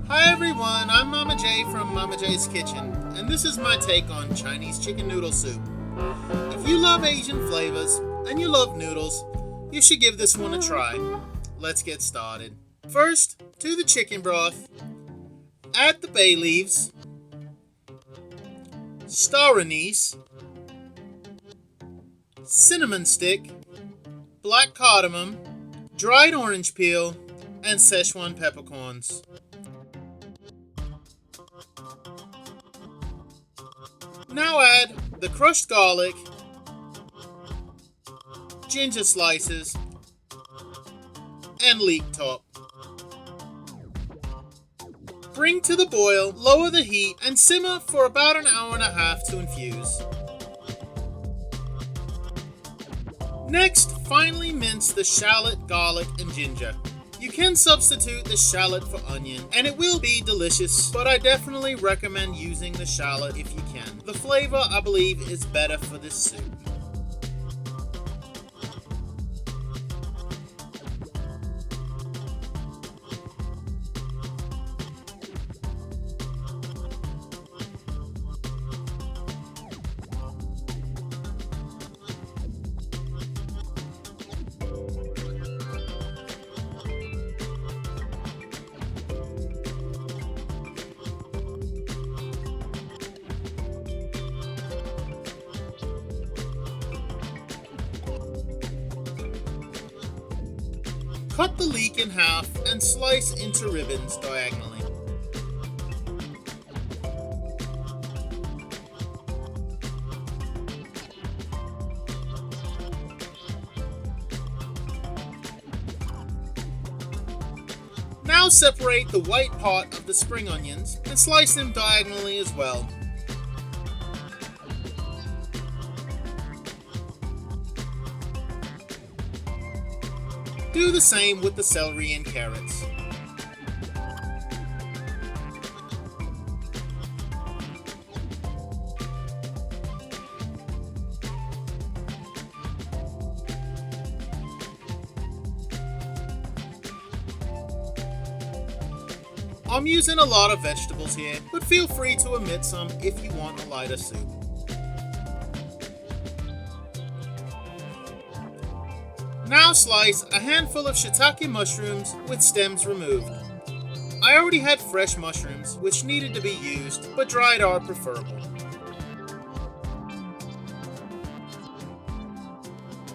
Hi everyone, I'm Mama J from Mama J's Kitchen, and this is my take on Chinese Chicken Noodle Soup. If you love Asian flavors and you love noodles, you should give this one a try. Let's get started. First, to the chicken broth, add the bay leaves, star anise, cinnamon stick, black cardamom, dried orange peel, and Szechuan peppercorns. Now add the crushed garlic, ginger slices, and leek top. Bring to the boil, lower the heat, and simmer for about an hour and a half to infuse. Next, finely mince the shallot, garlic, and ginger. You can substitute the shallot for onion, and it will be delicious, but I definitely recommend using the shallot if you can. The flavor, I believe, is better for this soup. Cut the leek in half and slice into ribbons diagonally. Now separate the white part of the spring onions and slice them diagonally as well. Do the same with the celery and carrots. I'm using a lot of vegetables here, but feel free to omit some if you want a lighter soup. Now slice a handful of shiitake mushrooms with stems removed. I already had fresh mushrooms which needed to be used, but dried are preferable.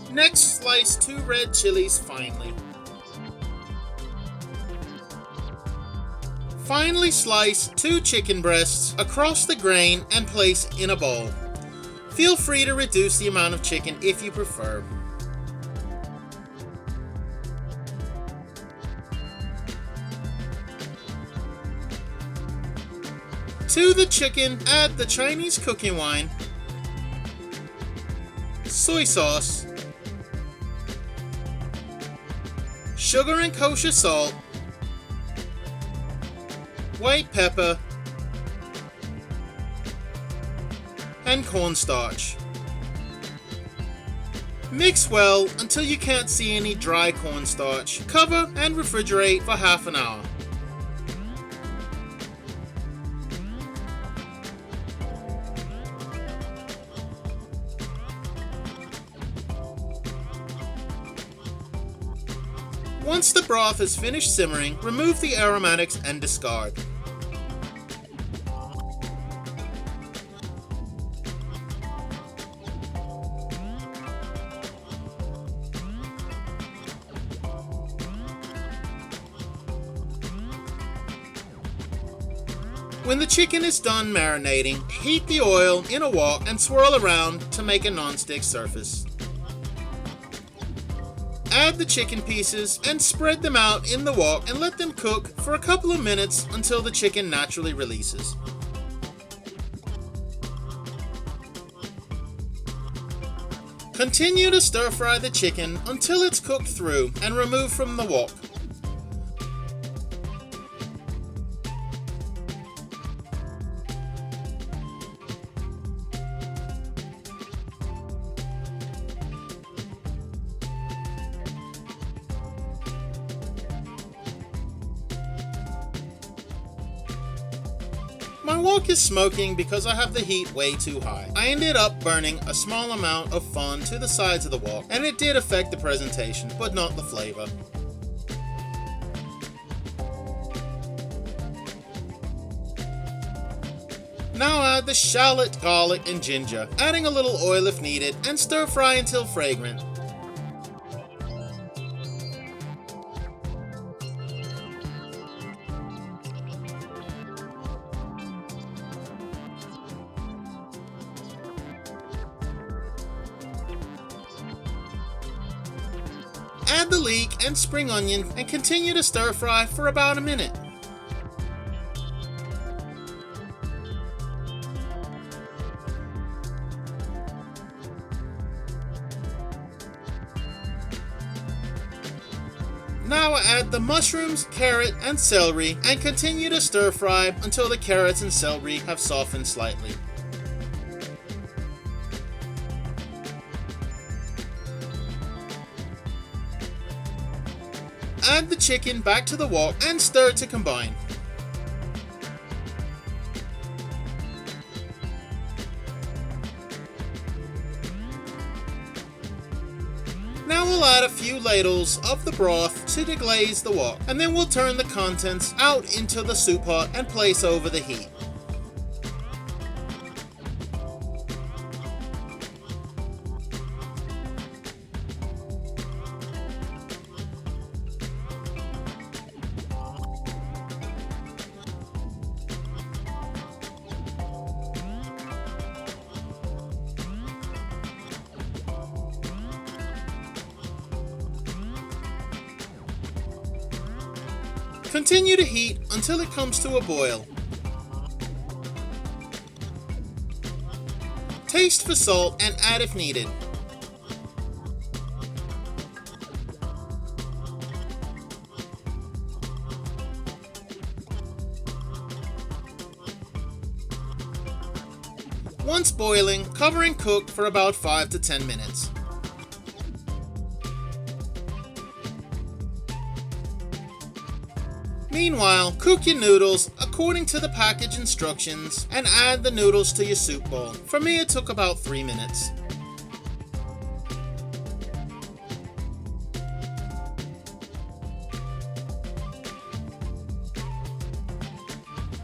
Next, slice 2 red chilies finely. Finally slice 2 chicken breasts across the grain and place in a bowl. Feel free to reduce the amount of chicken if you prefer. To the chicken, add the Chinese cooking wine, soy sauce, sugar and kosher salt, white pepper, and cornstarch. Mix well until you can't see any dry cornstarch. Cover and refrigerate for half an hour. Once the broth is finished simmering, remove the aromatics and discard. When the chicken is done marinating, heat the oil in a wok and swirl around to make a non-stick surface. Add the chicken pieces and spread them out in the wok and let them cook for a couple of minutes until the chicken naturally releases. Continue to stir fry the chicken until it's cooked through and remove from the wok. My wok is smoking because I have the heat way too high. I ended up burning a small amount of fond to the sides of the wok, and it did affect the presentation, but not the flavor. Now add the shallot, garlic, and ginger, adding a little oil if needed, and stir fry until fragrant. Add the leek and spring onion and continue to stir fry for about a minute. Now add the mushrooms, carrot, and celery and continue to stir fry until the carrots and celery have softened slightly. Add the chicken back to the wok and stir to combine. Now we'll add a few ladles of the broth to deglaze the wok, and then we'll turn the contents out into the soup pot and place over the heat. Continue to heat until it comes to a boil. Taste for salt and add if needed. Once boiling, cover and cook for about 5 to 10 minutes. Meanwhile, cook your noodles according to the package instructions and add the noodles to your soup bowl. For me, it took about 3 minutes.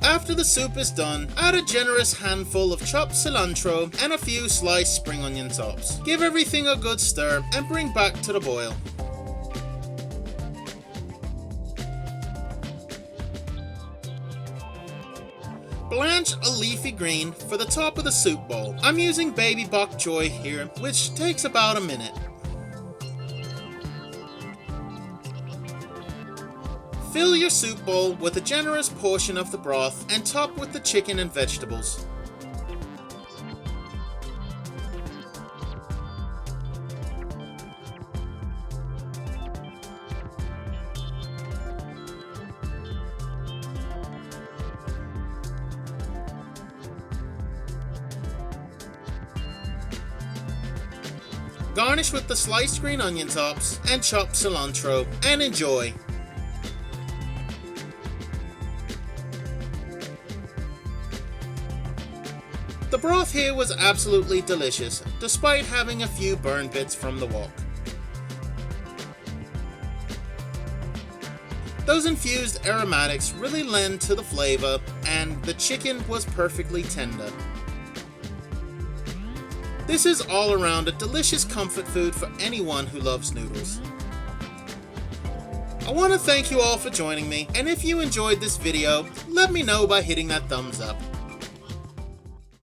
After the soup is done, add a generous handful of chopped cilantro and a few sliced spring onion tops. Give everything a good stir and bring back to the boil. Blanch a leafy green for the top of the soup bowl. I'm using baby bok choy here, which takes about a minute. Fill your soup bowl with a generous portion of the broth and top with the chicken and vegetables. Garnish with the sliced green onion tops and chopped cilantro and enjoy. The broth here was absolutely delicious, despite having a few burn bits from the wok. Those infused aromatics really lend to the flavor, and the chicken was perfectly tender. This is all around a delicious comfort food for anyone who loves noodles. I want to thank you all for joining me, and if you enjoyed this video, let me know by hitting that thumbs up.